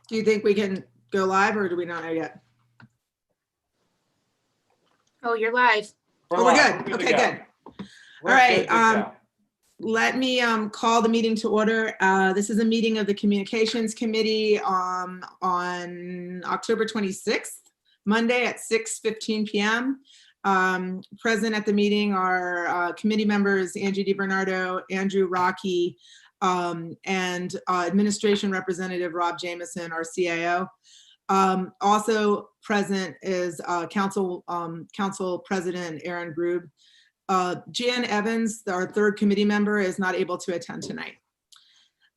Do you think we can go live or do we not know yet? Oh, you're live. Oh, we're good. Okay, good. All right. Let me call the meeting to order. This is a meeting of the Communications Committee on October 26th, Monday at 6:15 p.m. Present at the meeting are committee members Angie DiBernardo, Andrew Rocky, and Administration Representative Rob Jamieson, our CIO. Also present is Council President Aaron Grube. Jan Evans, our third committee member, is not able to attend tonight.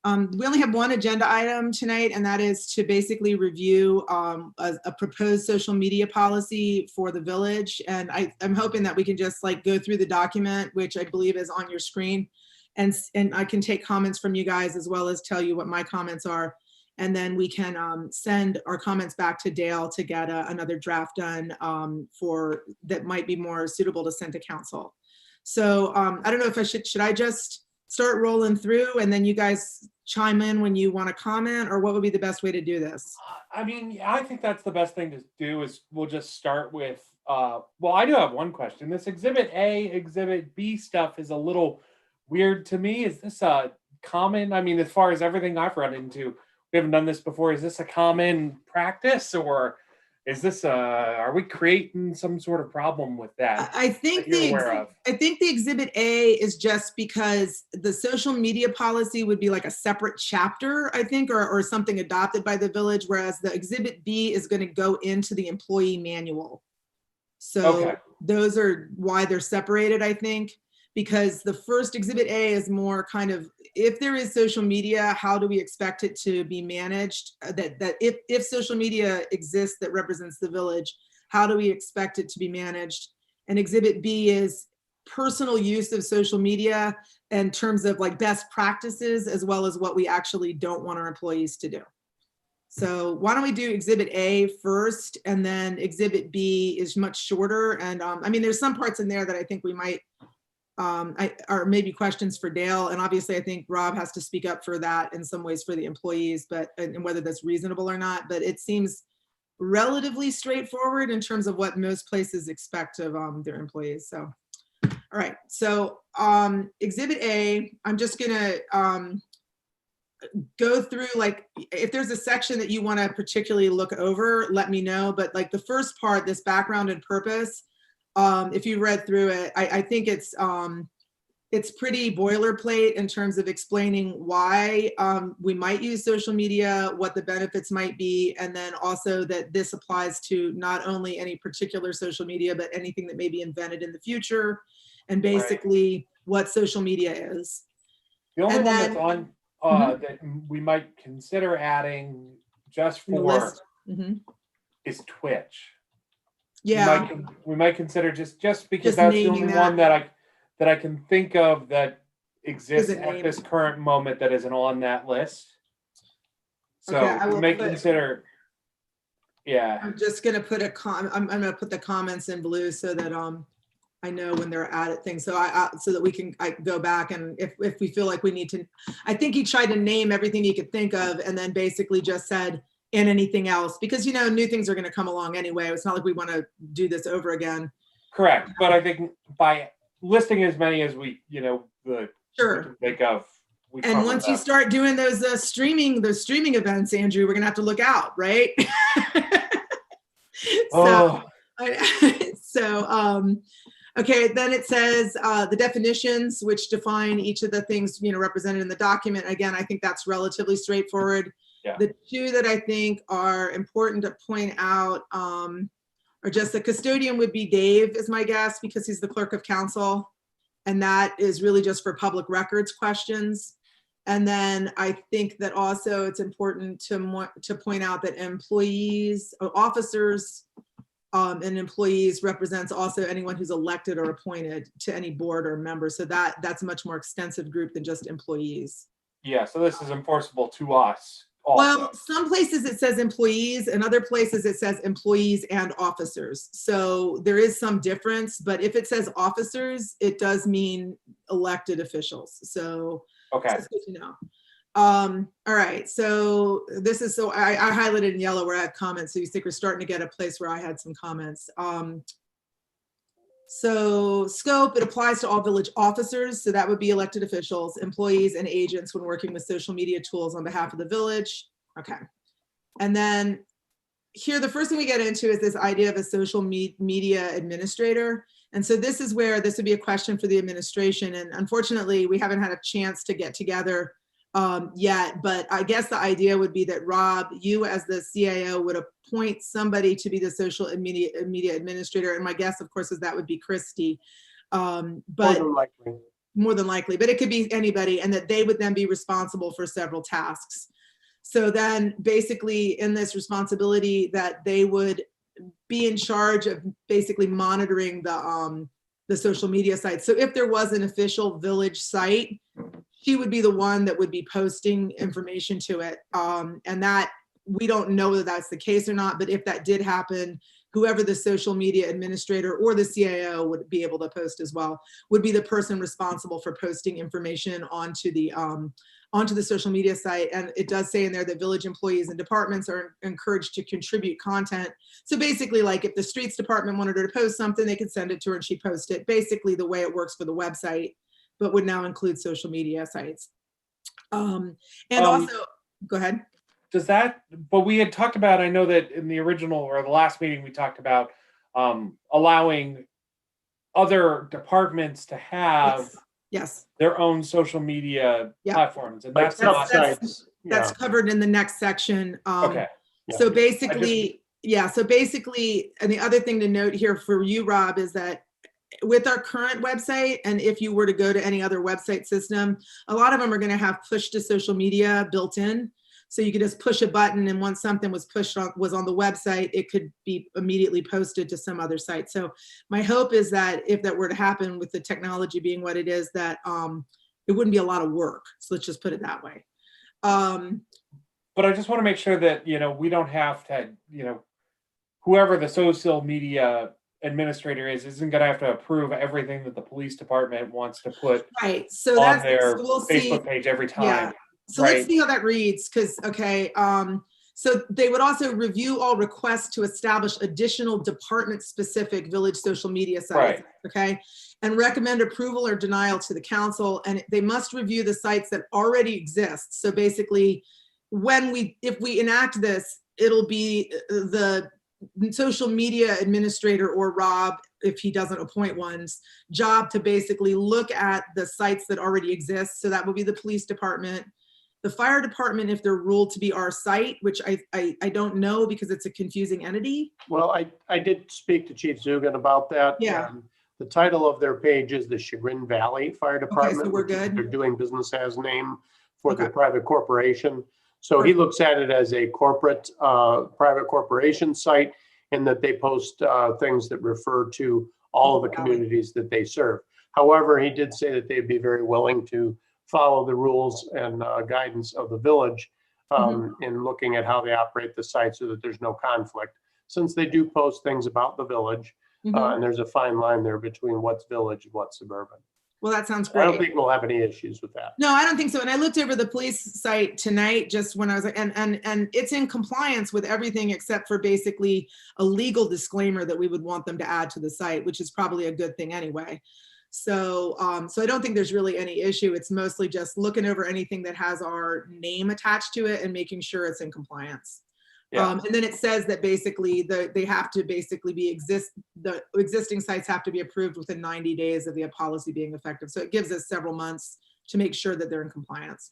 We only have one agenda item tonight, and that is to basically review a proposed social media policy for the village. And I'm hoping that we can just like go through the document, which I believe is on your screen, and I can take comments from you guys as well as tell you what my comments are. And then we can send our comments back to Dale to get another draft done that might be more suitable to send to council. So I don't know if should I just start rolling through and then you guys chime in when you want to comment, or what would be the best way to do this? I mean, I think that's the best thing to do is we'll just start with, well, I do have one question. This Exhibit A, Exhibit B stuff is a little weird to me. Is this a common, I mean, as far as everything I've run into, we haven't done this before. Is this a common practice, or is this are we creating some sort of problem with that? I think the Exhibit A is just because the social media policy would be like a separate chapter, I think, or something adopted by the village, whereas the Exhibit B is going to go into the employee manual. So those are why they're separated, I think, because the first Exhibit A is more kind of, if there is social media, how do we expect it to be managed? That if social media exists that represents the village, how do we expect it to be managed? And Exhibit B is personal use of social media in terms of like best practices, as well as what we actually don't want our employees to do. So why don't we do Exhibit A first, and then Exhibit B is much shorter. And I mean, there's some parts in there that I think we might, or maybe questions for Dale. And obviously I think Rob has to speak up for that in some ways for the employees, and whether that's reasonable or not, but it seems relatively straightforward in terms of what most places expect of their employees. So, all right. So Exhibit A, I'm just gonna go through, like, if there's a section that you wanna particularly look over, let me know. But like the first part, this background and purpose, if you read through it, I think it's pretty boilerplate in terms of explaining why we might use social media, what the benefits might be, and then also that this applies to not only any particular social media, but anything that may be invented in the future, and basically what social media is. The only one that's on that we might consider adding just for is Twitch. Yeah, we might consider just because that's the only one that I can think of that exists at this current moment that isn't on that list. So we may consider. Yeah, I'm just gonna put I'm gonna put the comments in blue so that I know when they're added things. So so that we can go back, and if we feel like we need to, I think he tried to name everything he could think of, and then basically just said, and anything else, because new things are going to come along anyway. It's not like we want to do this over again. Correct, but I think by listing as many as we sure think of. And once you start doing those streaming events, Andrew, we're gonna have to look out, right? Okay, then it says the definitions, which define each of the things represented in the document. Again, I think that's relatively straightforward. Yeah. The two that I think are important to point out are just the custodian would be Dave, is my guess, because he's the clerk of council. And that is really just for public records questions. And then I think that also it's important to point out that employees, officers, and employees represents also anyone who's elected or appointed to any board or member. So that's a much more extensive group than just employees. Yeah, so this is enforceable to us also. Well, some places it says employees, and other places it says employees and officers. So there is some difference, but if it says officers, it does mean elected officials. So okay, that's good to know. All right, so this is, so I highlighted in yellow where I had comments, so you think we're starting to get a place where I had some comments. So scope, it applies to all village officers, so that would be elected officials, employees, and agents when working with social media tools on behalf of the village. Okay. And then here, the first thing we get into is this idea of a social media administrator. And so this is where this would be a question for the administration. And unfortunately, we haven't had a chance to get together yet, but I guess the idea would be that Rob, you as the CAO would appoint somebody to be the social media administrator. And my guess, of course, is that would be Christy. But more than likely, but it could be anybody, and that they would then be responsible for several tasks. So then basically in this responsibility that they would be in charge of basically monitoring the social media site. So if there was an official village site, she would be the one that would be posting information to it. And that, we don't know that that's the case or not, but if that did happen, whoever the social media administrator or the CAO would be able to post as well, would be the person responsible for posting information onto the social media site. And it does say in there that village employees and departments are encouraged to contribute content. So basically, like if the streets department wanted her to post something, they could send it to her and she post it. Basically the way it works for the website, but would now include social media sites. And also, go ahead. Does that, but we had talked about, I know that in the original or the last meeting, we talked about allowing other departments to have yes, their own social media platforms. And Like that's covered in the next section. Okay. So basically, so basically, and the other thing to note here for you, Rob, is that with our current website, and if you were to go to any other website system, a lot of them are going to have push to social media built in. So you could just push a button, and once something was was on the website, it could be immediately posted to some other site. So my hope is that if that were to happen with the technology being what it is, that it wouldn't be a lot of work. So let's just put it that way. But I just want to make sure that, we don't have to, whoever the social media administrator isn't going to have to approve everything that the police department wants to put so on their we'll Facebook page every time. Yeah. So let's see how that reads, because, so they would also review all requests to establish additional department-specific village social media sites, okay? And recommend approval or denial to the council, and they must review the sites that already exist. So basically, if we enact this, it'll be the social media administrator or Rob, if he doesn't appoint one's job to basically look at the sites that already exist. So that will be the police department, the fire department, if they're ruled to be our site, which I don't know because it's a confusing entity. Well, I did speak to Chief Zugan about that. Yeah. The title of their page is the Chagrin Valley Fire Department. Okay, so we're good. They're doing business as name for the private corporation. So he looks at it as a corporate, private corporation site, and that they post things that refer to all of the communities that they serve. However, he did say that they'd be very willing to follow the rules and guidance of the village in looking at how they operate the site so that there's no conflict. Since they do post things about the village, and there's a fine line there between what's village and what's suburban. Well, that sounds great. I don't think we'll have any issues with that. No, I don't think so. And I looked over the police site tonight, just when I was, and it's in compliance with everything except for basically a legal disclaimer that we would want them to add to the site, which is probably a good thing anyway. So, so I don't think there's really any issue. It's mostly just looking over anything that has our name attached to it and making sure it's in compliance. And then it says that basically they have to basically be the existing sites have to be approved within 90 days of the policy being effective. So it gives us several months to make sure that they're in compliance.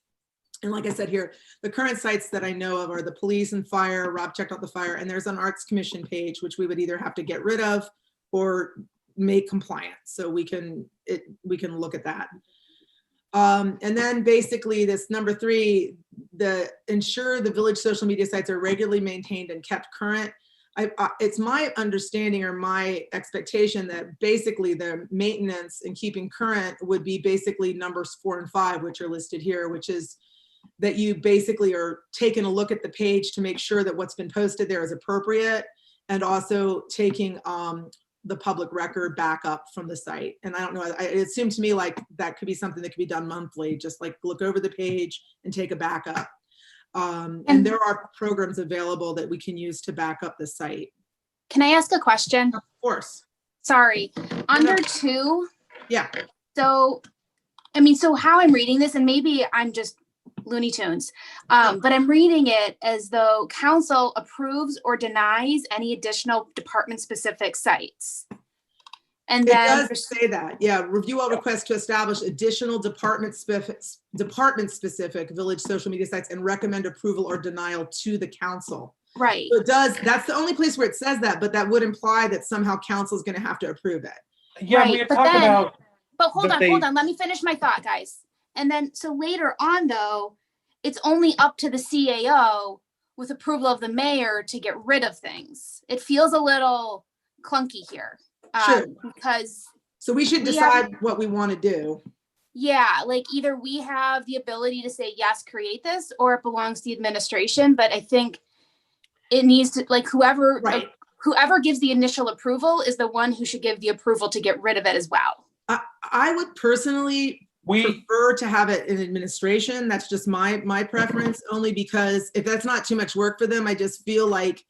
And like I said here, the current sites that I know of are the police and fire. Rob checked out the fire, and there's an Arts Commission page, which we would either have to get rid of or make compliant. So we can look at that. And then basically this number 3, ensure the village social media sites are regularly maintained and kept current. It's my understanding or my expectation that basically the maintenance and keeping current would be basically numbers 4 and 5, which are listed here, which is that you basically are taking a look at the page to make sure that what's been posted there is appropriate, and also taking the public record backup from the site. And I don't know, it seemed to me like that could be something that could be done monthly, just like look over the page and take a backup. And there are programs available that we can use to back up the site. Can I ask a question? Of course. Sorry. Under 2. Yeah. So, I mean, so how I'm reading this, and maybe I'm just Looney Tunes, but I'm reading it as though council approves or denies any additional department-specific sites. And It then does say that, yeah. Review all requests to establish additional department-specific village social media sites and recommend approval or denial to the council. right. So it does, that's the only place where it says that, but that would imply that somehow council is going to have to approve it. Yeah, Right, we had but talked then- about, But hold that on, they- hold on. Let me finish my thought, guys. And then, so later on, though, it's only up to the CAO with approval of the mayor to get rid of things. It feels a little clunky here. Sure. Because, So we should We have- decide what we want to do. yeah, like either we have the ability to say, yes, create this, or it belongs to the administration. But I think it needs to, like, whoever gives the initial approval is the one who should give the approval to get rid of it as well. I would personally we, prefer to have it in administration. That's just my preference, only because if that's not too much work for them, I just feel like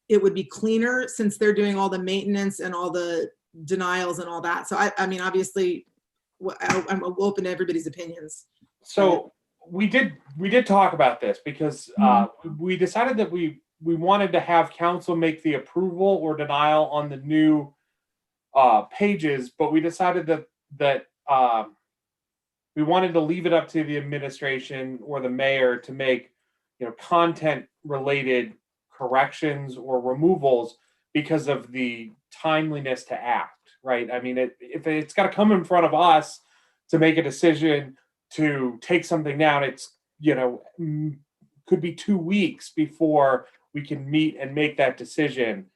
it would be cleaner since they're doing all the maintenance and all the denials and all that. So I mean, obviously, I'm open to everybody's opinions. so we did talk about this because we decided that we wanted to have council make the approval or denial on the new pages, but we decided that we wanted to leave it up to the administration or the mayor to make, content related corrections or removals because of the timeliness to act, right? I mean, if it's got to come in front of us to make a decision to take something down, it's, could be 2 weeks before we can meet and make that decision.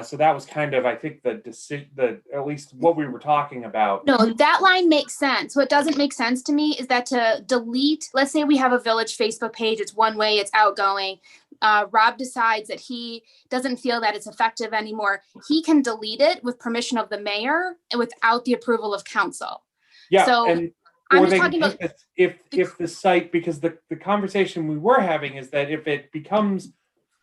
So that was kind of, I think, the decision, at least what we were talking about. No, that line makes sense. What doesn't make sense to me is that to delete, let's say we have a village Facebook page, it's one way, it's outgoing. Rob decides that he doesn't feel that it's effective anymore. He can delete it with permission of the mayor and without the approval of council. Yeah, So, and I'm or just they talking can about take if the site, because the conversation we were having is that if it becomes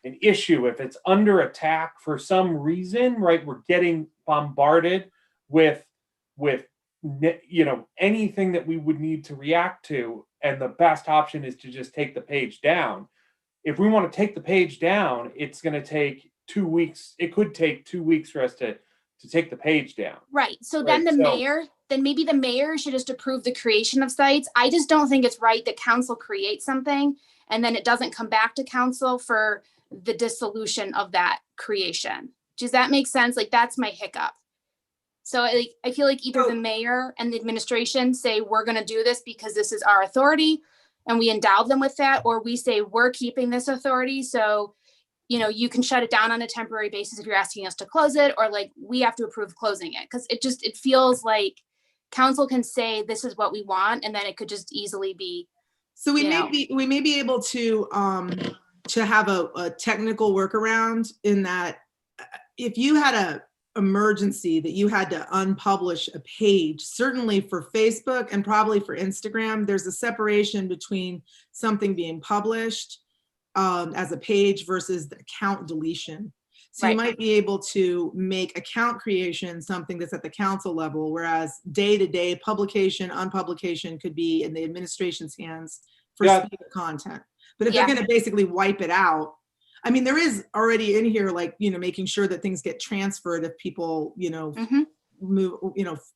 an issue, if it's under attack for some reason, right, we're getting bombarded with anything that we would need to react to, and the best option is to just take the page down. If we want to take the page down, it's going to take 2 weeks. It could take 2 weeks for us to take the page down. right. So then Right, then maybe the mayor should just approve the creation of sites. I just don't think it's right that council creates something and then it doesn't come back to council for the dissolution of that creation. Does that make sense? Like, that's my hiccup. So I feel like either the mayor and the administration say, we're going to do this because this is our authority and we endow them with that, or we say, we're keeping this authority. So, you can shut it down on a temporary basis if you're asking us to close it, or like we have to approve closing it. Cause it feels like council can say, this is what we want. And then it could just easily be. So we may be able to have a technical workaround in that if you had a emergency that you had to unpublish a page, certainly for Facebook and probably for Instagram, there's a separation between something being published as a page versus the account deletion. So you might be able to make account creation something that's at the council level, whereas day-to-day publication, unpublication could be in the administration's hands for speed of content. But if they're going to basically wipe it out, I mean, there is already in here, like, making sure that things get transferred if people, move,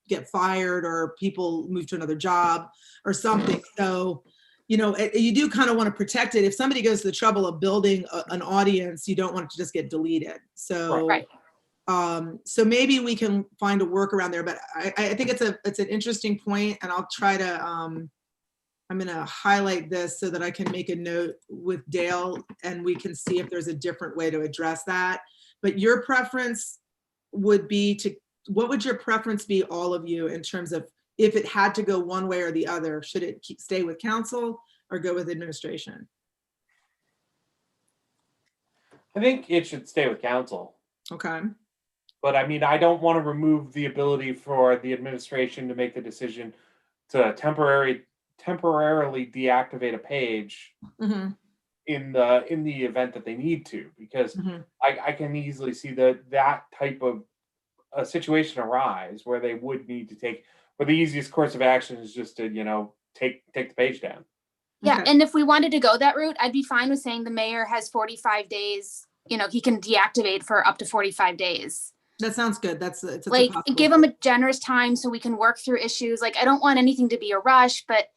get fired or people move to another job or something. So, you do kind of want to protect it. If somebody goes to the trouble of building an audience, you don't want it to just get deleted. So, so maybe we can find a workaround there. But I think it's an interesting point, and I'll try to. I'm going to highlight this so that I can make a note with Dale, and we can see if there's a different way to address that. But your preference would be what would your preference be, all of you, in terms of if it had to go one way or the other? Should it stay with council or go with administration? I think it should stay with council. Okay. But I mean, I don't want to remove the ability for the administration to make the decision to temporarily deactivate a page Mhm, in the event that they need to, because mhm. I can easily see that type of a situation arise where they would need to take, where the easiest course of action is just to, take the page down. Yeah, Okay. and if we wanted to go that route, I'd be fine with saying the mayor has 45 days, he can deactivate for up to 45 days. That sounds good. It's a Like, possible- give them a generous time so we can work through issues. Like, I don't want anything to be a rush, but,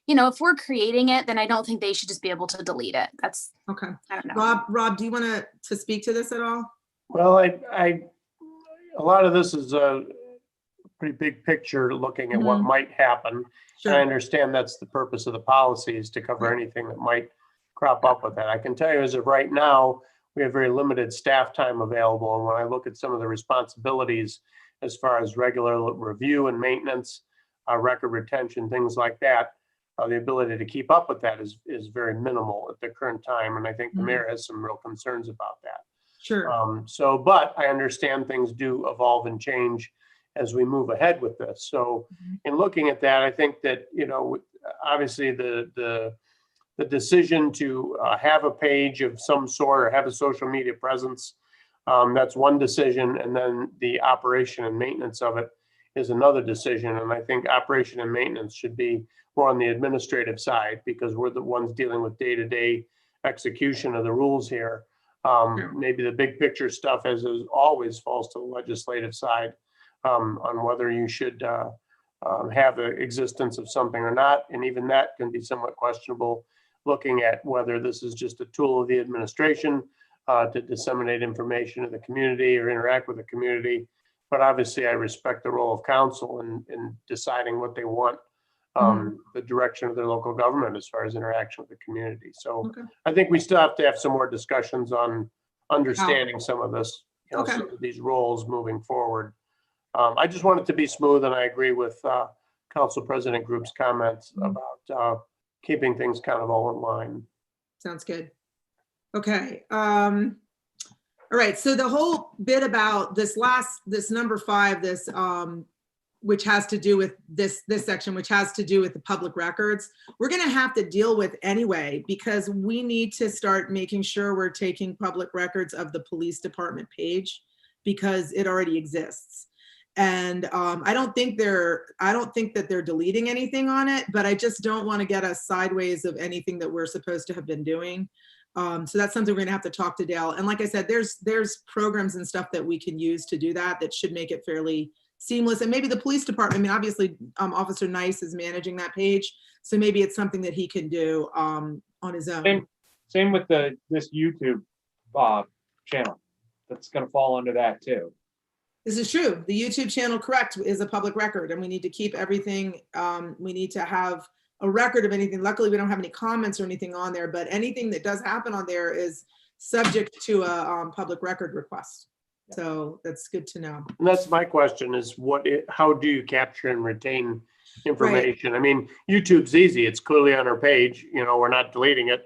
if we're creating it, then I don't think they should just be able to delete it. That's, Okay. I don't know. Rob, do you want to speak to this at all? Well, a lot of this is a pretty big picture, looking at what Mhm. might happen. And I Sure. understand that's the purpose of the policy, is to cover Right. anything that might crop up with that. I can tell you, as of right now, we have very limited staff time available. And when I look at some of the responsibilities as far as regular review and maintenance, record retention, things like that, the ability to keep up with that is very minimal at the current time. And I think the Mhm. mayor has some real concerns about that. Sure. But I understand things do evolve and change as we move ahead with this. So Mhm. in looking at that, I think that, obviously the decision to have a page of some sort or have a social media presence, that's one decision. And then the operation and maintenance of it is another decision. And I think operation and maintenance should be more on the administrative side, because we're the ones dealing with day-to-day execution of the rules here. Sure. Maybe the big picture stuff, as is always, falls to the legislative side, on whether you should have the existence of something or not. And even that can be somewhat questionable, looking at whether this is just a tool of the administration to disseminate information to the community or interact with the community. But obviously, I respect the role of council in deciding what they want, the direction of their local government as far as interaction with the community. So Okay. I think we still have to have some more discussions on understanding some of this, Okay. some of these roles moving forward. I just want it to be smooth, and I agree with Council President Group's comments about keeping things kind of all in line. Sounds good. Okay. All right. So the whole bit about this number 5, which has to do with this section, which has to do with the public records, we're going to have to deal with anyway, because we need to start making sure we're taking public records of the police department page, because it already exists. And I don't think that they're deleting anything on it, but I just don't want to get us sideways of anything that we're supposed to have been doing. So that's something we're gonna have to talk to Dale. And like I said, there's programs and stuff that we can use to do that should make it fairly seamless. And maybe the police department, I mean, obviously, Officer Nice is managing that page, so maybe it's something that he can do on his own. Same with this YouTube channel. That's going to fall under that too. This is true. The YouTube channel, correct, is a public record, and we need to keep everything. We need to have a record of anything. Luckily, we don't have any comments or anything on there, but anything that does happen on there is subject to a public record request. So that's good to know. And that's my question, is how do you capture and retain information? I mean, YouTube's easy. It's clearly on our page. We're not deleting it.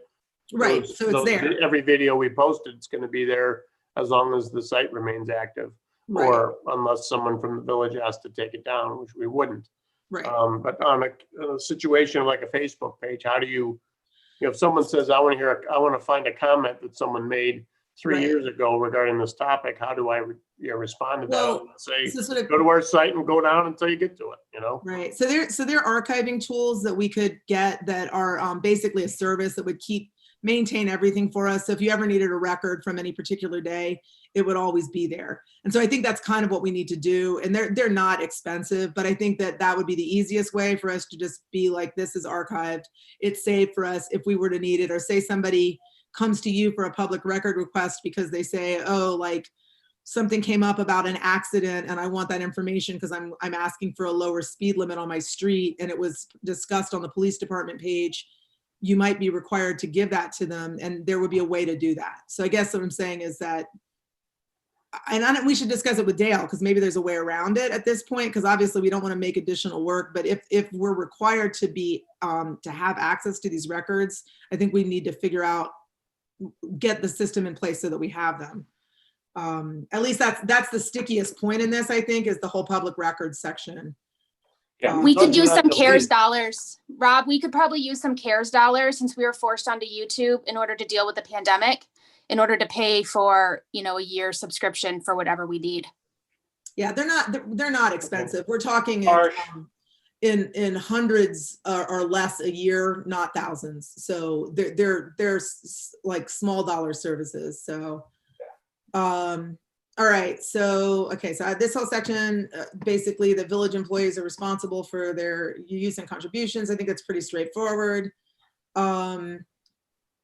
Right, so it's there. Every video we posted, it's going to be there as long as the site remains active. Right, Or unless someone from the village has to take it down, which we wouldn't. right. But on a situation like a Facebook page, how do you, if someone says, I want to find a comment that someone made 3 Right. years ago regarding this topic, how do I respond to that? Well, Say, This is sort of- go to our site and go down until you get to it, Right. So there are archiving tools that we could get that are basically a service that would maintain everything for us. So if you ever needed a record from any particular day, it would always be there. And so I think that's kind of what we need to do. And they're not expensive, but I think that would be the easiest way for us to just be like, this is archived. It's saved for us if we were to need it. Or say somebody comes to you for a public record request because they say, oh, like something came up about an accident and I want that information because I'm asking for a lower speed limit on my street and it was discussed on the police department page. You might be required to give that to them, and there would be a way to do that. So I guess what I'm saying is that, and we should discuss it with Dale, because maybe there's a way around it at this point, because obviously we don't want to make additional work. But if we're required to be to have access to these records, I think we need to figure out, get the system in place so that we have them. At least that's the stickiest point in this, I think, is the whole public records section. Yeah, We could let's use not some delete. CARES dollars. Rob, we could probably use some CARES dollars since we were forced onto YouTube in order to deal with the pandemic, in order to pay for, a year subscription for whatever we need. Yeah, they're not expensive. We're talking Harsh. in hundreds or less a year, not thousands. So they're like small dollar services. So, all right. So, okay. So this whole section, basically the village employees are responsible for their use and contributions. I think that's pretty straightforward.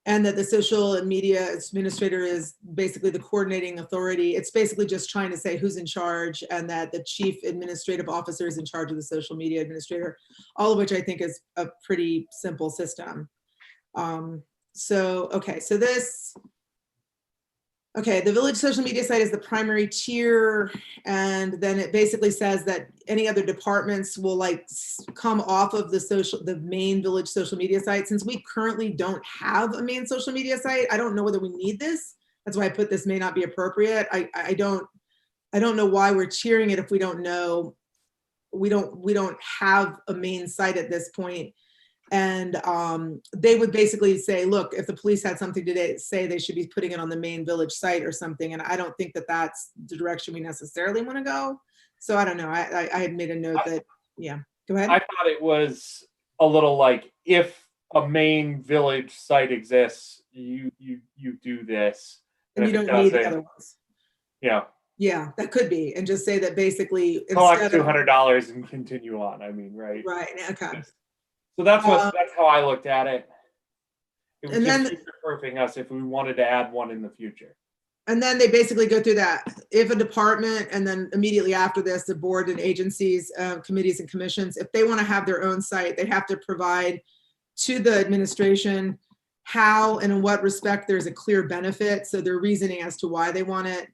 And that the social and media administrator is basically the coordinating authority. It's basically just trying to say who's in charge, and that the chief administrative officer is in charge of the social media administrator, all of which I think is a pretty simple system. Okay, the village social media site is the primary tier, and then it basically says that any other departments will come off of the main village social media site. Since we currently don't have a main social media site, I don't know whether we need this. That's why I put this may not be appropriate. I don't know why we're cheering it if we don't know. We don't have a main site at this point. And they would basically say, look, if the police had something to say, they should be putting it on the main village site or something. And I don't think that that's the direction we necessarily want to go. So I don't know. I had made a note that, yeah, go ahead. I thought it was a little like, if a main village site exists, you do this. And you if it don't need the doesn't, other ones. Yeah. Yeah, that could be. And just say that basically. Collect instead of- $200 and continue on. I mean, right? Right, okay. So that's how I looked at it. It was And just then- future-proofing us if we wanted to add one in the future. And then they basically go through that. If a department, and then immediately after this, the board and agencies, committees and commissions, if they want to have their own site, they have to provide to the administration how and in what respect there's a clear benefit. So their reasoning as to why they want it,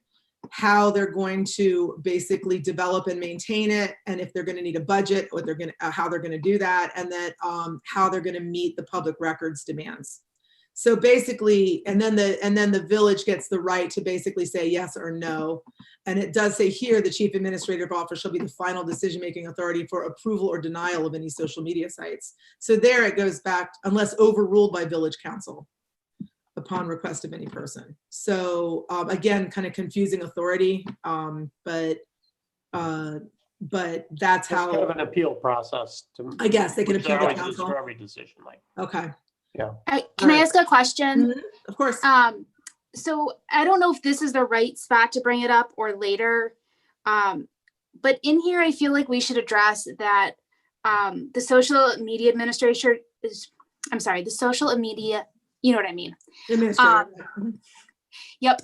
how they're going to basically develop and maintain it, and if they're going to need a budget, what they're going to, how they're going to do that, and then how they're going to meet the public records demands. So basically, and then the village gets the right to basically say yes or no. And it does say here, the chief administrative officer shall be the final decision-making authority for approval or denial of any social media sites. So there it goes back, unless overruled by village council upon request of any person. So again, kind of confusing authority, but that's how. It's kind of an appeal process. I guess they can appeal to always is council. for every decision, like. Okay, Can Right. I ask a question? Mhm, of course. So I don't know if this is the right spot to bring it up or later. But in here, I feel like we should address that the social media administrator is, the social media, you know what I mean? Administrator. Mhm. Yep.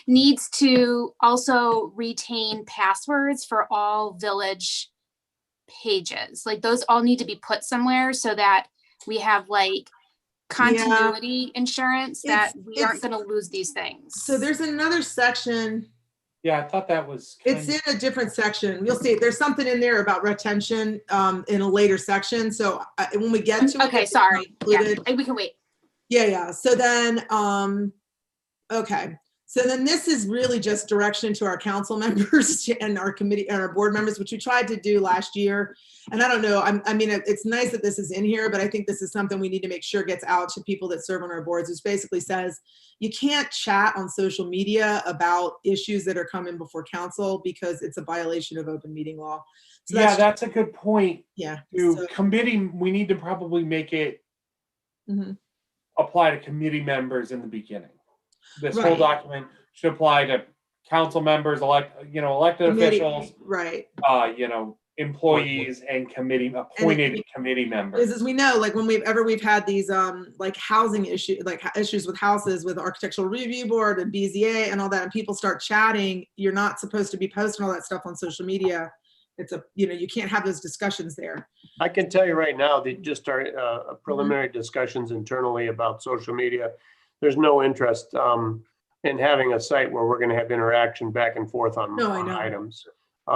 Needs to also retain passwords for all village pages. Like those all need to be put somewhere so that we have like continuity insurance that we aren't going to lose these things. So there's another section. Yeah, I thought that was. It's in a different section. You'll see there's something in there about retention in a later section. So when we get to it. Okay, it's sorry. Yeah, included. we can wait. Yeah. So then, okay. So then this is really just direction to our council members and our committee and our board members, which we tried to do last year. And I don't know, I mean, it's nice that this is in here, but I think this is something we need to make sure gets out to people that serve on our boards, which basically says you can't chat on social media about issues that are coming before council because it's a violation of open meeting law. So that's a good point. Yeah. To committee, we need to probably make it Mhm. apply to committee members in the beginning. This whole Right. document should apply to council members, elected Committee, officials, right. employees and appointed committee members. As we know, like when we've had these like housing issues, like issues with houses with Architectural Review Board and BZA and all that, and people start chatting, you're not supposed to be posting all that stuff on social media. It's you can't have those discussions there. I can tell you right now that just our preliminary discussions internally about social media, there's no interest in having a site where we're going to have interaction back and forth on No, I know. items.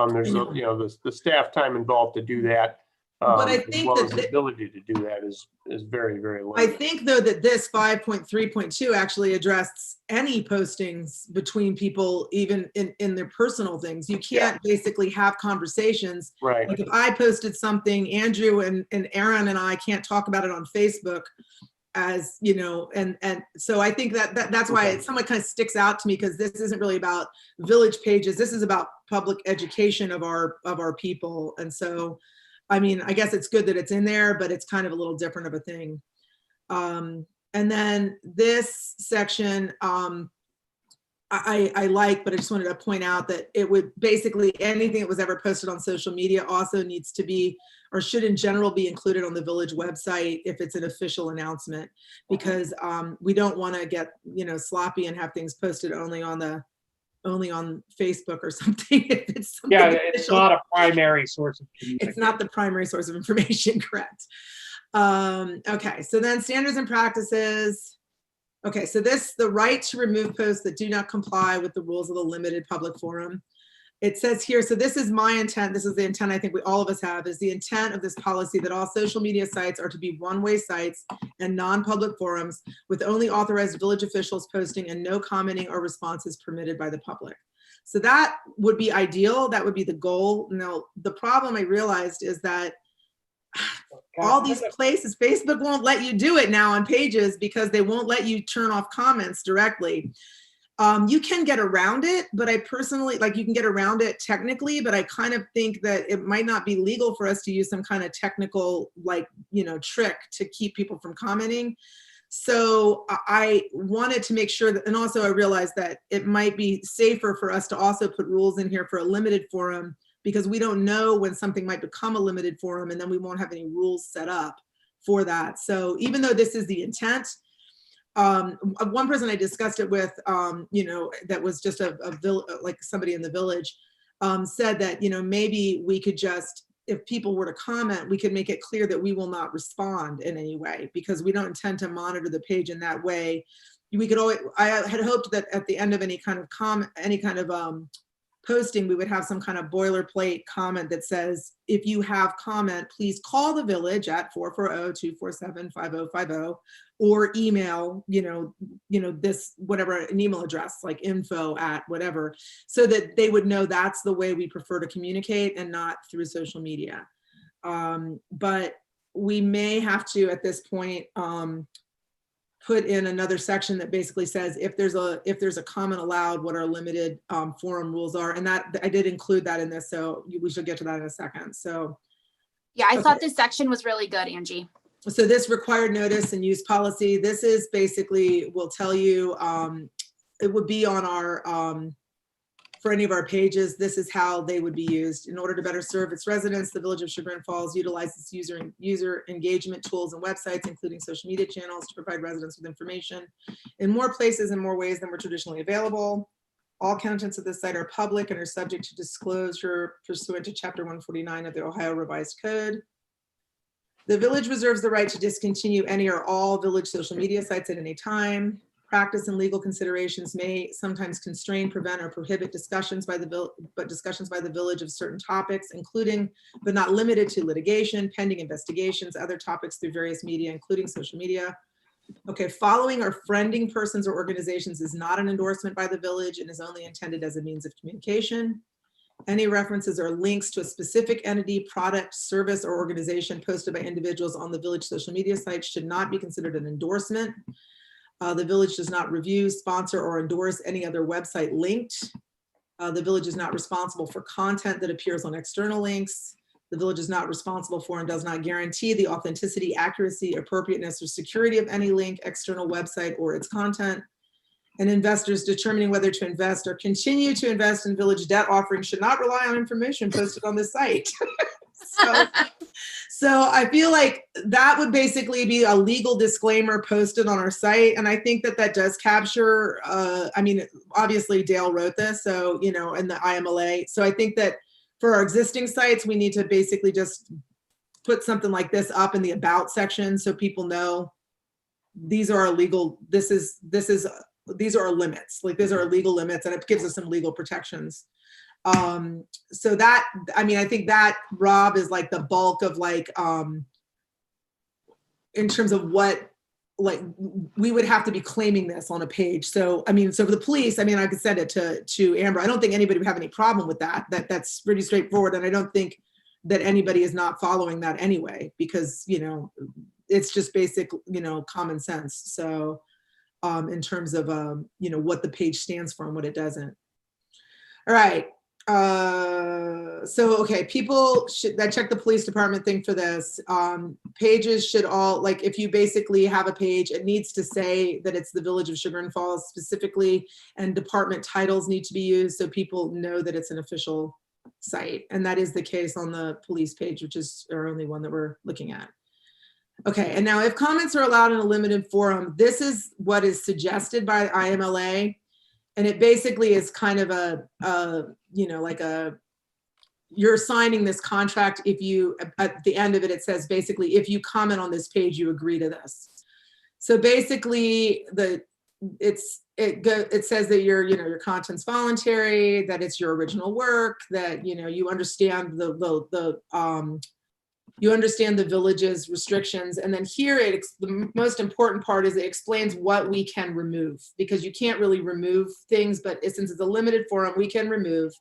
There's I know. the staff time involved to do that. But I as think well that as the ability to do that is very, very I limited. think though that this 5.3.2 actually addressed any postings between people, even in their personal things. You can't basically have conversations. Right. Like if I posted something, Andrew and Aaron and I can't talk about it on Facebook, as you know, and so I think that's why it somewhat kind of sticks out to me, because this isn't really about village pages. This is about public education of our people. And so, I mean, I guess it's good that it's in there, but it's kind of a little different of a thing. And then this section, I like, but I just wanted to point out that it would basically anything that was ever posted on social media also needs to be, or should in general be included on the village website if it's an official announcement, because we don't want to get, you know, sloppy and have things posted only on Facebook or something. If it's something It's official. not a primary source of communication. It's not the primary source of information, correct. Okay, so then standards and practices. Okay, so the right to remove posts that do not comply with the rules of the limited public forum. It says here, so this is my intent, this is the intent I think all of us have, is the intent of this policy that all social media sites are to be one-way sites and non-public forums with only authorized village officials posting and no commenting or responses permitted by the public. So that would be ideal, that would be the goal. Now, the problem I realized is that all these places, Facebook won't let you do it now on pages because they won't let you turn off comments directly. You can get around it, but I personally, like you can get around it technically, but I kind of think that it might not be legal for us to use some kind of technical, like, you know, trick to keep people from commenting. So I wanted to make sure that, and also I realized that it might be safer for us to also put rules in here for a limited forum, because we don't know when something might become a limited forum and then we won't have any rules set up for that. So even though this is the intent, one person I discussed it with, you know, that was just like somebody in the village, said that, you know, maybe we could just, if people were to comment, we could make it clear that we will not respond in any way, because we don't intend to monitor the page in that way. We could always, I had hoped that at the end of any kind of posting, we would have some kind of boilerplate comment that says, if you have comment, please call the village at 440-247-5050 or email, you know, this, whatever, an email address like info at whatever, so that they would know that's the way we prefer to communicate and not through social media. But we may have to, at this point, put in another section that basically says if there's a comment allowed, what our limited forum rules are, and that I did include that in this, so we should get to that in a second. So yeah, I thought this section was really good, Angie. So this required notice and use policy, this is basically, will tell you, it would be on our, for any of our pages, this is how they would be used. In order to better serve its residents, the Village of Chagrin Falls utilizes user engagement tools and websites, including social media channels, to provide residents with information in more places and more ways than were traditionally available. All contents of this site are public and are subject to disclosure pursuant to Chapter 149 of the Ohio Revised Code. The village reserves the right to discontinue any or all village social media sites at any time. Practice and legal considerations may sometimes constrain, prevent, or prohibit discussions by the village of certain topics, including but not limited to litigation, pending investigations, other topics through various media, including social media. Okay, following or friending persons or organizations is not an endorsement by the village and is only intended as a means of communication. Any references or links to a specific entity, product, service, or organization posted by individuals on the village social media site should not be considered an endorsement. The village does not review, sponsor, or endorse any other website linked. The village is not responsible for content that appears on external links. The village is not responsible for and does not guarantee the authenticity, accuracy, appropriateness, or security of any link, external website, or its content. And investors determining whether to invest or continue to invest in village debt offerings should not rely on information posted on the site. So I feel like that would basically be a legal disclaimer posted on our site. And I think that that does capture, I mean, obviously Dale wrote this, so, you know, in the IMLA. So I think that for our existing sites, we need to basically just put something like this up in the about section so people know these are our legal, these are our limits, like these are our legal limits, and it gives us some legal protections. So that, I mean, I think that, Rob, is like the bulk of like, in terms of what, like, we would have to be claiming this on a page. So, I mean, so for the police, I mean, I could send it to Amber. I don't think anybody would have any problem with that. That's pretty straightforward. And I don't think that anybody is not following that anyway, because, you know, it's just basic, you know, common sense. So, in terms of, you know, what the page stands for and what it doesn't. All right. So, okay, people that check the police department thing for this. Pages should all, like, if you basically have a page, it needs to say that it's the Village of Chagrin Falls specifically, and department titles need to be used so people know that it's an official site. And that is the case on the police page, which is our only one that we're looking at. Okay, and now if comments are allowed in a limited forum, this is what is suggested by IMLA. And it basically is kind of a you know, like you're signing this contract if you, at the end of it, it says basically, if you comment on this page, you agree to this. So basically it says that your content's voluntary, that it's your original work, that, you know, you understand you understand the village's restrictions. And then here, the most important part is it explains what we can remove, because you can't really remove things, but since it's a limited forum, we can remove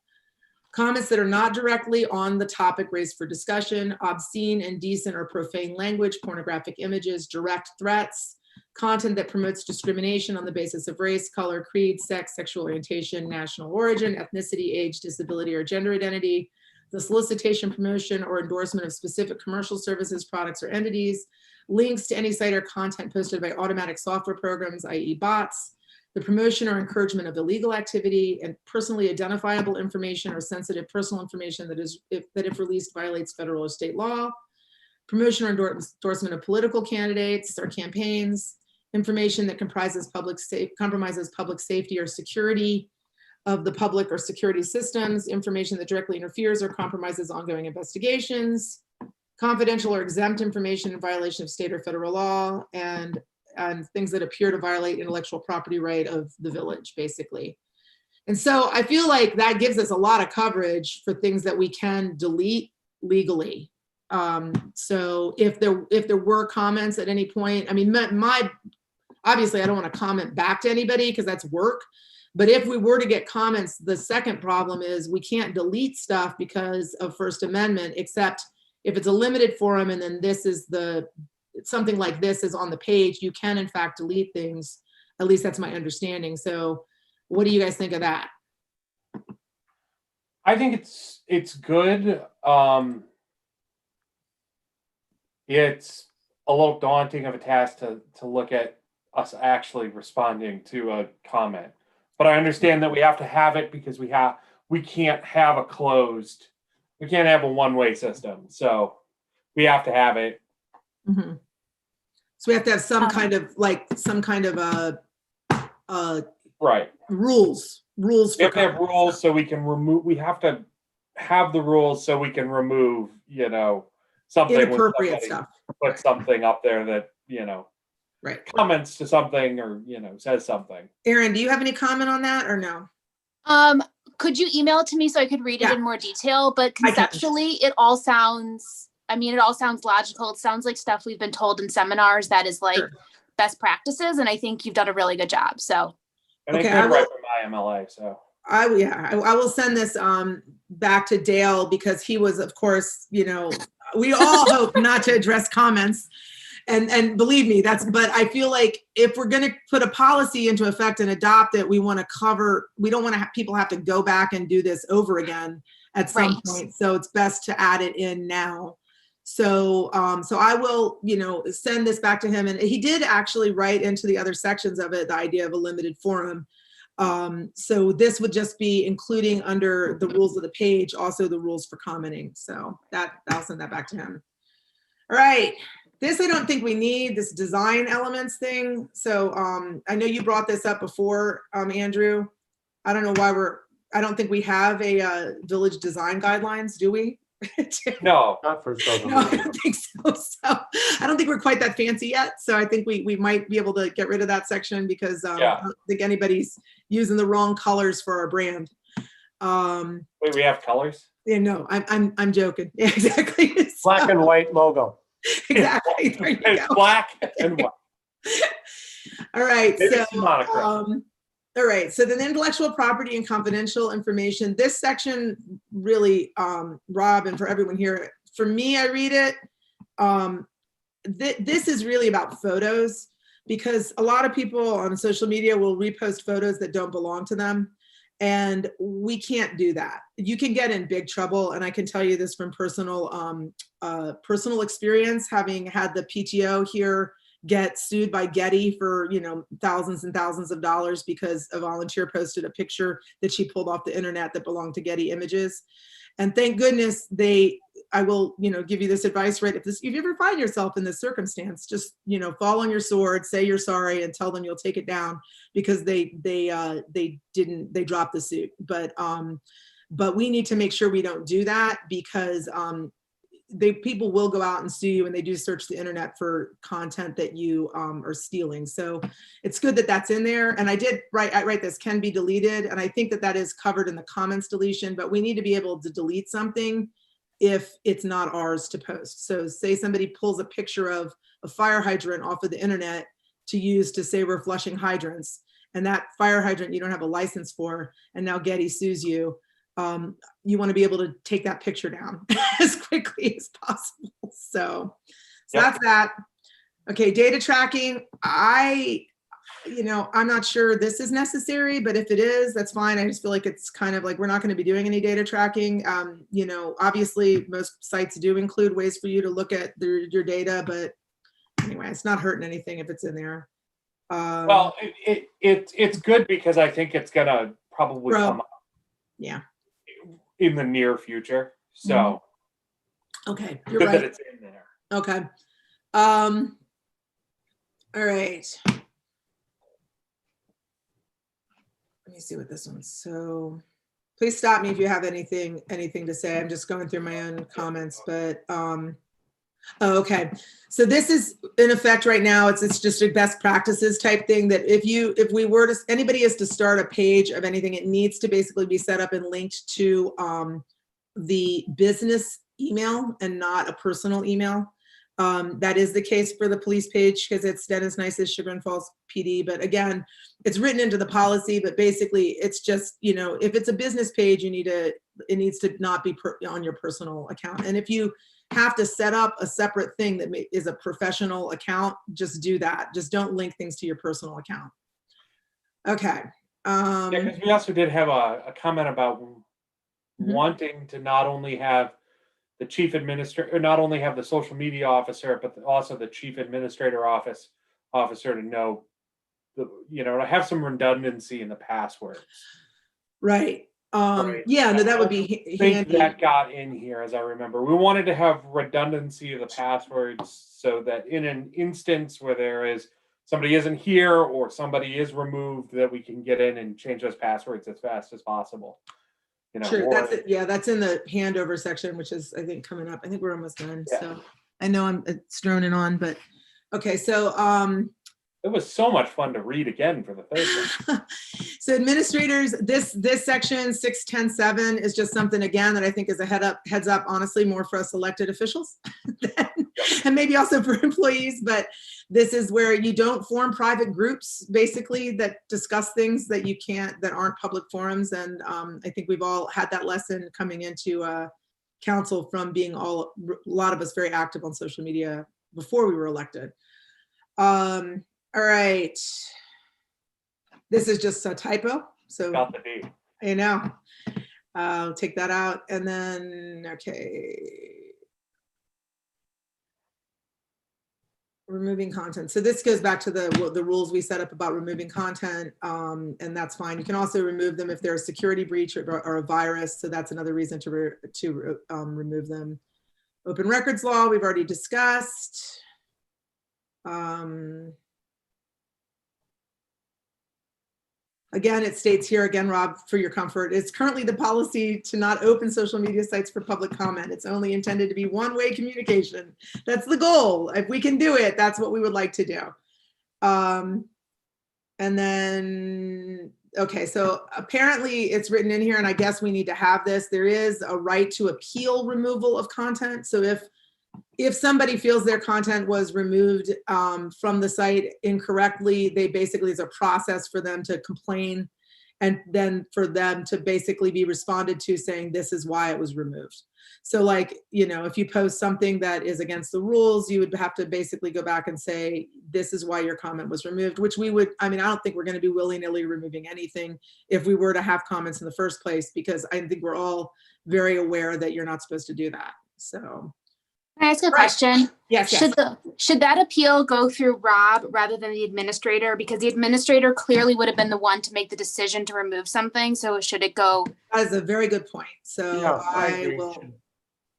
comments that are not directly on the topic raised for discussion, obscene, indecent, or profane language, pornographic images, direct threats, content that promotes discrimination on the basis of race, color, creed, sex, sexual orientation, national origin, ethnicity, age, disability, or gender identity, the solicitation, promotion, or endorsement of specific commercial services, products, or entities, links to any site or content posted by automatic software programs, i.e. bots, the promotion or encouragement of illegal activity, and personally identifiable information or sensitive personal information that if released violates federal or state law, promotion or endorsement of political candidates or campaigns, information that compromises public safety or security of the public or security systems, information that directly interferes or compromises ongoing investigations, confidential or exempt information in violation of state or federal law, and things that appear to violate intellectual property right of the village, basically. And so I feel like that gives us a lot of coverage for things that we can delete legally. So if there were comments at any point, I mean, obviously I don't want to comment back to anybody because that's work. But if we were to get comments, the second problem is we can't delete stuff because of First Amendment, except if it's a limited forum and then something like this is on the page, you can in fact delete things. At least that's my understanding. So what do you guys think of that? I think it's good. It's a little daunting of a task to look at us actually responding to a comment. But I understand that we have to have it because we can't have a one-way system. So we have to have it. Mm-hmm. So we have to have some kind of right. Rules. We have to have rules so we can remove. We have to have the rules so we can remove, you know, something inappropriate stuff. Put something up there that, you know, right, comments to something or, you know, says something. Erin, do you have any comment on that or no? Could you email it to me so I could read it in more detail? But conceptually, it all sounds logical. It sounds like stuff we've been told in seminars that is like best practices. And I think you've done a really good job. So. And I did write from IMLA, so. I will send this back to Dale because he was, of course, you know, we all hope not to address comments. And believe me, but I feel like if we're going to put a policy into effect and adopt it, we don't want to have people have to go back and do this over again at some point. So it's best to add it in now. So I will, you know, send this back to him. And he did actually write into the other sections of it, the idea of a limited forum. So this would just be including under the rules of the page, also the rules for commenting. So I'll send that back to him. All right. This, I don't think we need, this design elements thing. So I know you brought this up before, Andrew. I don't know why I don't think we have a village design guidelines, do we? No. Not for Southern. No, I don't think so. So I don't think we're quite that fancy yet. So I think we might be able to get rid of that section because I don't think anybody's using the wrong colors for our brand. Wait, we have colors? Yeah, no, I'm joking. Yeah, exactly. Black and white logo. Exactly. There you It's go. black and white. All right. Maybe So, some monochrome. all right. So then intellectual property and confidential information, this section really, Rob, and for everyone here, for me, I read it. This is really about photos, because a lot of people on social media will repost photos that don't belong to them. And we can't do that. You can get in big trouble. And I can tell you this from personal experience, having had the PTO here get sued by Getty for, thousands and thousands of dollars because a volunteer posted a picture that she pulled off the internet that belonged to Getty Images. And thank goodness I will, give you this advice, right? If you ever find yourself in this circumstance, just, fall on your sword, say you're sorry, and tell them you'll take it down, because they dropped the suit. But we need to make sure we don't do that, because people will go out and sue you, and they do search the internet for content that you are stealing. So it's good that that's in there. And I write this can be deleted. And I think that is covered in the comments deletion, but we need to be able to delete something if it's not ours to post. So say somebody pulls a picture of a fire hydrant off of the internet to use to say we're flushing hydrants, and that fire hydrant you don't have a license for, and now Getty sues you. You want to be able to take that picture down as quickly as possible. So Yep. That's that. Okay, data tracking. I'm not sure this is necessary, but if it is, that's fine. I just feel like it's kind of like we're not going to be doing any data tracking. Obviously most sites do include ways for you to look at your data, but anyway, it's not hurting anything if it's in there. Well, it's good, because I think it's gonna probably come up. Yeah. In the near future. So Okay, you're good right. that it's in there. Okay. All right. Let me see what this one's. So please stop me if you have anything to say. I'm just going through my own comments, but okay. So this is in effect right now. It's just a best practices type thing, that anybody is to start a page of anything, it needs to basically be set up and linked to the business email and not a personal email. That is the case for the police page, because it's Dennis Nice's Chagrin Falls PD. But again, it's written into the policy, but basically it's just, if it's a business page, it needs to not be on your personal account. And if you have to set up a separate thing that is a professional account, just do that. Just don't link things to your personal account. Okay. Yeah, because we also did have a comment about wanting to not only have the chief administrator, not only have the social media officer, but also the chief administrator officer to know, to have some redundancy in the passwords. Right. Right. Yeah, no, that would be I think handy. that got in here, as I remember. We wanted to have redundancy of the passwords, so that in an instance where somebody isn't here or somebody is removed, that we can get in and change those passwords as fast as possible. Sure, that's it. Yeah, that's in the handover section, which is, I think, coming up. I think we're almost done. Yeah. So I know it's droning on, but okay. So it was so much fun to read again for the third time. So administrators, this section 6.10.7 is just something, again, that I think is a heads up, honestly, more for us elected officials and maybe also for employees. But this is where you don't form private groups, basically, that discuss things that that aren't public forums. And I think we've all had that lesson coming into council from being a lot of us very active on social media before we were elected. All right. This is just a typo. So Got the D. I'll take that out. And then, okay. Removing content. So this goes back to the rules we set up about removing content, and that's fine. You can also remove them if there's a security breach or a virus. So that's another reason to remove them. Open records law, we've already discussed. Again, it states here, again, Rob, for your comfort, it's currently the policy to not open social media sites for public comment. It's only intended to be one-way communication. That's the goal. If we can do it, that's what we would like to do. And then okay, so apparently it's written in here, and I guess we need to have this. There is a right to appeal removal of content. So if somebody feels their content was removed from the site incorrectly, they basically, there's a process for them to complain, and then for them to basically be responded to saying this is why it was removed. So like, you know, if you post something that is against the rules, you would have to basically go back and say, this is why your comment was removed, which we would, I mean, I don't think we're going to be willy-nilly removing anything if we were to have comments in the first place, because I think we're all very aware that you're not supposed to do that. So. Can I ask a Right. question? Yes, yes. Should that appeal go through Rob rather than the administrator? Because the administrator clearly would have been the one to make the decision to remove something. So should it go? That is a very good point. So Yeah, I agree. will,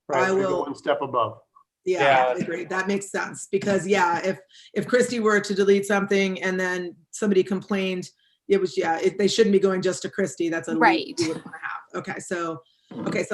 Right, I we go will- one step above. yeah, I Yeah. agree. That makes sense. Because yeah, if Christy were to delete something and then somebody complained, it was, yeah, they shouldn't be going just to Christy. That's a lead Right. we wouldn't want to have. Okay, so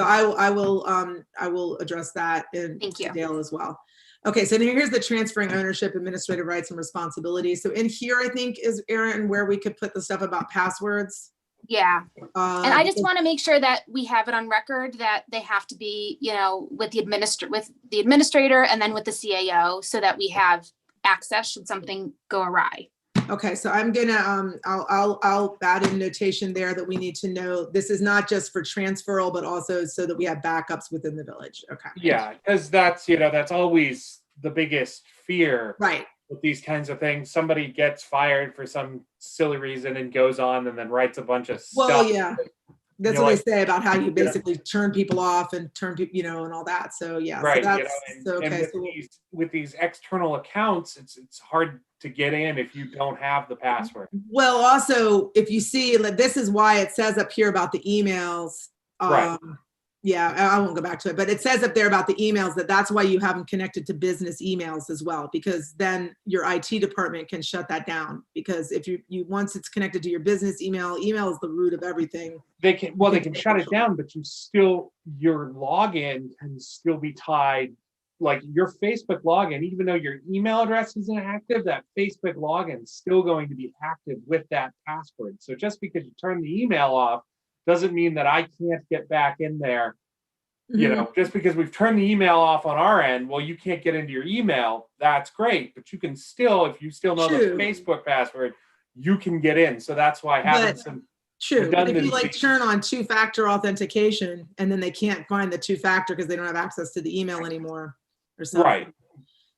I will address that in Thank you. Dale as well. Okay, so here's the transferring ownership, administrative rights and responsibilities. So in here, I think is Erin, where we could put the stuff about passwords. Yeah. And I just because- want to make sure that we have it on record that they have to be, you know, with the administrator and then with the CAO, so that we have access should something go awry. Okay, so I'm gonna, I'll add in notation there that we need to know, this is not just for transferal, but also so that we have backups within the village. Okay. Yeah, because that's, you know, that's always the biggest fear Right, with these kinds of things. Somebody gets fired for some silly reason and goes on and then writes a bunch of stuff. well, yeah, that's know, what like- they say about how you Yeah. basically turn people off and turn people, you know, and all that. So yeah, so Right, you know, that's, and, so, and okay, with, so with these external accounts, it's hard to get in if you don't have the password. well, also, if you see, like, this is why it says up here about the emails. Right. Yeah, I won't go back to it, but it says up there about the emails that's why you have them connected to business emails as well, because then your IT department can shut that down. Because if you once it's connected to your business email is the root of everything. They can shut it down, but your login can still be tied. Like your Facebook login, even though your email address isn't active, that Facebook login is still going to be active with that password. So just because you turn the email off doesn't mean that I can't get back in there. You Mhm. know, just because we've turned the email off on our end, well, you can't get into your email. That's great, but you can still, if you still know True. the Facebook password, you can get in. So that's why having But- some True, but if you like redundancy. turn on two-factor authentication and then they can't find the two-factor because they don't have access to the email anymore or something. Right.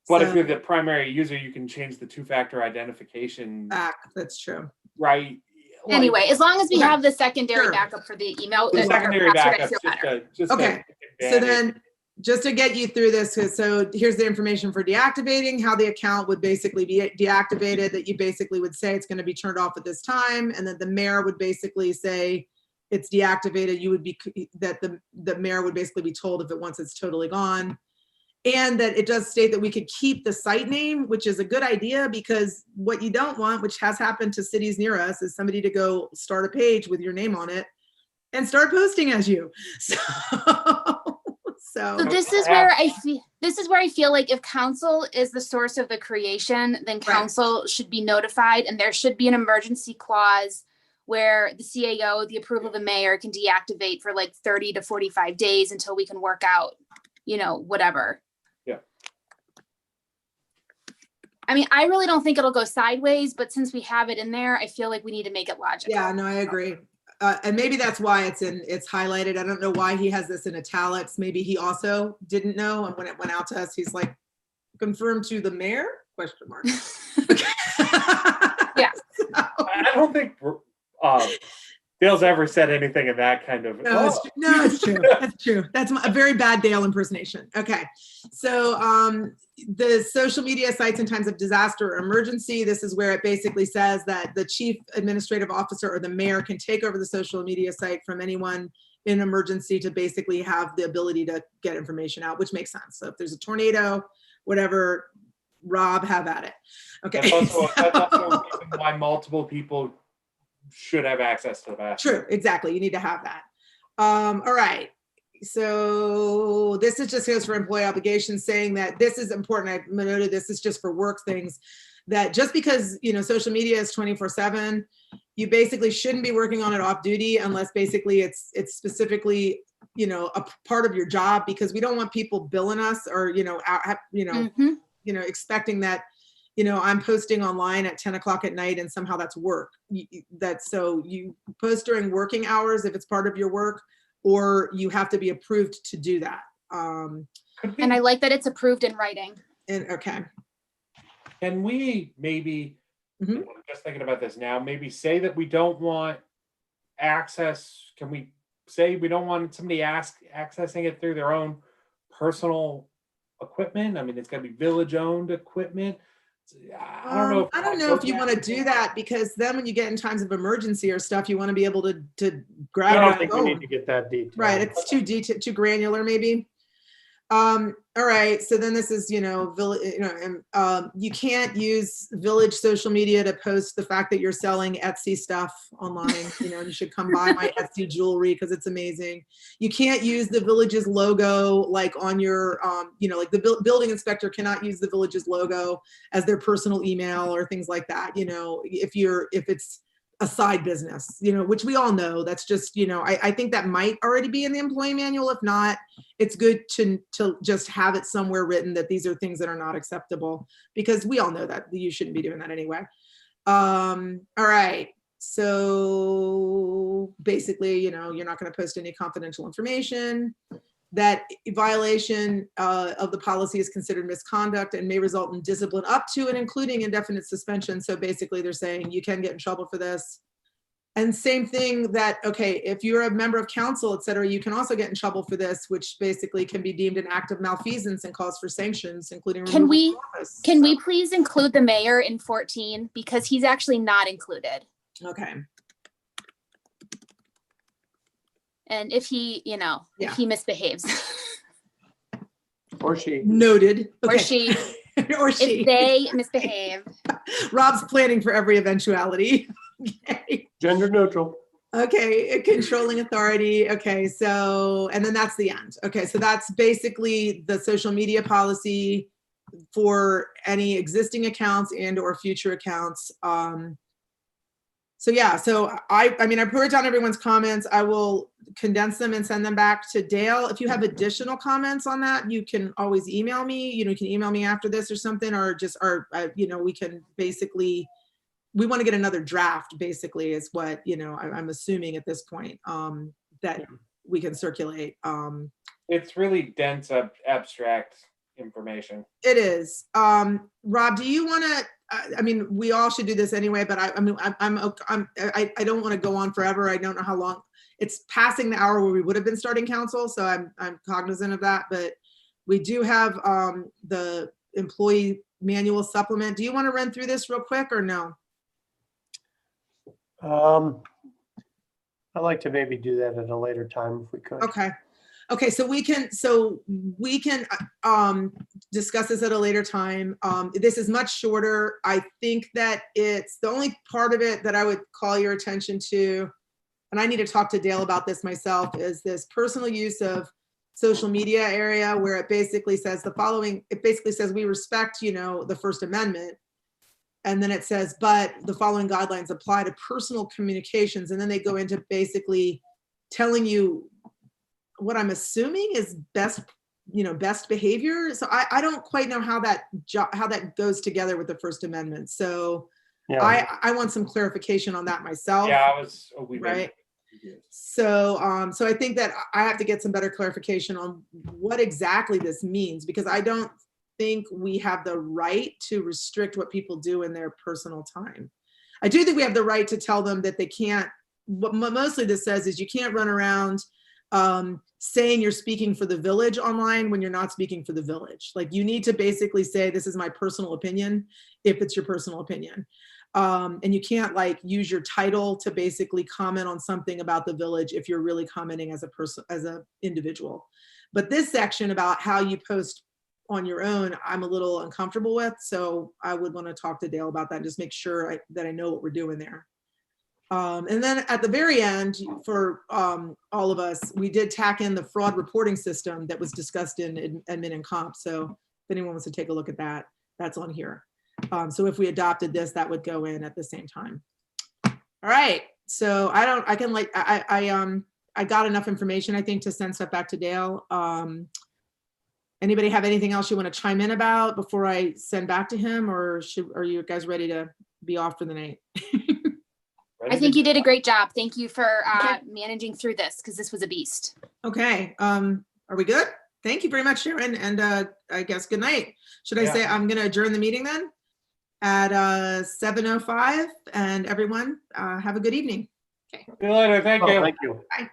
But if So- you're the primary user, you can change the two-factor identification, That's true. right? Like, Anyway, as long as we Okay. have the secondary Sure. backup for the email. the or secondary password, I backup, feel better. Okay, So then, just to get you through this, so here's the information for deactivating, how the account would basically be deactivated, that you basically would say it's gonna be turned off at this time, and then the mayor would basically say it's deactivated, you would be, that the mayor would basically be told if it, once it's totally gone. And that it does state that we could keep the site name, which is a good idea, because what you don't want, which has happened to cities near us, is somebody to go start a page with your name on it and start posting as you. So, So this is where I feel like if council is the source of the creation, then council should be notified, and there should be an emergency clause where the CAO, the approval of the mayor, can deactivate for like 30 to 45 days until we can work out, you know, whatever. Yeah. I mean, I really don't think it'll go sideways, but since we have it in there, I feel like we need to make it logical. yeah, no, I agree. And maybe that's why it's highlighted. I don't know why he has this in italics. Maybe he also didn't know. And when it went out to us, he's like, confirmed to the mayor? Question mark. Yeah. I don't think Dale's ever said anything in that kind of. No, it's true. That's true. That's a very bad Dale impersonation. Okay. So the social media sites in times of disaster or emergency, this is where it basically says that the chief administrative officer or the mayor can take over the social media site from anyone in emergency to basically have the ability to get information out, which makes sense. So if there's a tornado, whatever, Rob, have at it. Okay. That's also a reason why multiple people should have access to that. True, exactly. You need to have that. All right. So this is just goes for employee obligations, saying that this is important. I've noted this is just for work things, that just because, you know, social media is 24/7 you basically shouldn't be working on it off duty unless basically it's specifically, you know, a part of your job, because we don't want people billing us or, you know, Mhm. expecting that, you know, I'm posting online at 10 o'clock at night and somehow that's work. So you post during working hours if it's part of your work, or you have to be approved to do that. Could we, And I like that it's approved in writing. And okay. can we maybe, Mhm. I'm just thinking about this now, maybe say that we don't want access, can we say we don't want somebody accessing it through their own personal equipment? I mean, it's gotta be village-owned equipment. I don't know. I don't know if you want to do that, because then when you get in times of emergency or stuff, you want to be able to grab I your don't think we phone. need to get that detailed. Right, it's too granular maybe. All right, so then this is, you know, you can't use village social media to post the fact that you're selling Etsy stuff online. You know, you should come buy my Etsy jewelry because it's amazing. You can't use the village's logo like on your, you know, like the building inspector cannot use the village's logo as their personal email or things like that. You know, if it's a side business, you know, which we all know, that's just, you know, I think that might already be in the employee manual. If not, it's good to just have it somewhere written that these are things that are not acceptable, because we all know that you shouldn't be doing that anyway. All right. So basically, you know, you're not going to post any confidential information. That violation of the policy is considered misconduct and may result in discipline up to and including indefinite suspension. So basically they're saying you can get in trouble for this. And same thing that, okay, if you're a member of council, et cetera, you can also get in trouble for this, which basically can be deemed an act of malfeasance and calls for sanctions, including Can removal from office. Can we please include the mayor in 14, because he's actually not included? Okay. And if he, you know, Yeah. if he misbehaves Or she. Noted. or Okay. she, Or she. if they misbehave. Rob's planning for every eventuality. Okay. Gender neutral. Okay, a controlling authority. Okay, so, and then that's the end. Okay, so that's basically the social media policy for any existing accounts and or future accounts. So yeah, so I mean, I put down everyone's comments. I will condense them and send them back to Dale. If you have additional comments on that, you can always email me. You know, you can email me after this or something, or just, you know, we can basically, we want to get another draft basically is what, you know, I'm assuming at this point that we can circulate. It's really dense, abstract information. It is. Rob, do you want to, I mean, we all should do this anyway, but I don't want to go on forever. I don't know how long. It's passing the hour where we would have been starting council, so I'm cognizant of that. But we do have the employee manual supplement. Do you want to run through this real quick or no? I'd like to maybe do that at a later time if we could. Okay. Okay, so we can discuss this at a later time. This is much shorter. I think that it's the only part of it that I would call your attention to, and I need to talk to Dale about this myself, is this personal use of social media area where it basically says the following. It basically says we respect, you know, the First Amendment. And then it says, but the following guidelines apply to personal communications. And then they go into basically telling you what I'm assuming is best behavior. So I don't quite know how that goes together with the First Amendment. So Yeah. I want some clarification on that myself. Yeah, I was a wee bit Right. confused. So so I think that I have to get some better clarification on what exactly this means, because I don't think we have the right to restrict what people do in their personal time. I do think we have the right to tell them that they can't. What mostly this says is you can't run around saying you're speaking for the village online when you're not speaking for the village. Like, you need to basically say, this is my personal opinion, if it's your personal opinion. And you can't like use your title to basically comment on something about the village if you're really commenting as a person, as an individual. But this section about how you post on your own, I'm a little uncomfortable with. So I would want to talk to Dale about that and just make sure that I know what we're doing there. And then at the very end, for all of us, we did tack in the fraud reporting system that was discussed in admin and comp. So if anyone wants to take a look at that, that's on here. So if we adopted this, that would go in at the same time. All right, so I got enough information, I think, to send stuff back to Dale. Anybody have anything else you want to chime in about before I send back to him, or are you guys ready to be off for the night? I think you did a great job. Thank you for managing through this, because this was a beast. Okay, are we good? Thank you very much, Sharon, and I guess good night. Should I say I'm gonna adjourn the meeting then at 7:05, and everyone have a good evening. See you later. Thank you. Thank you. Bye.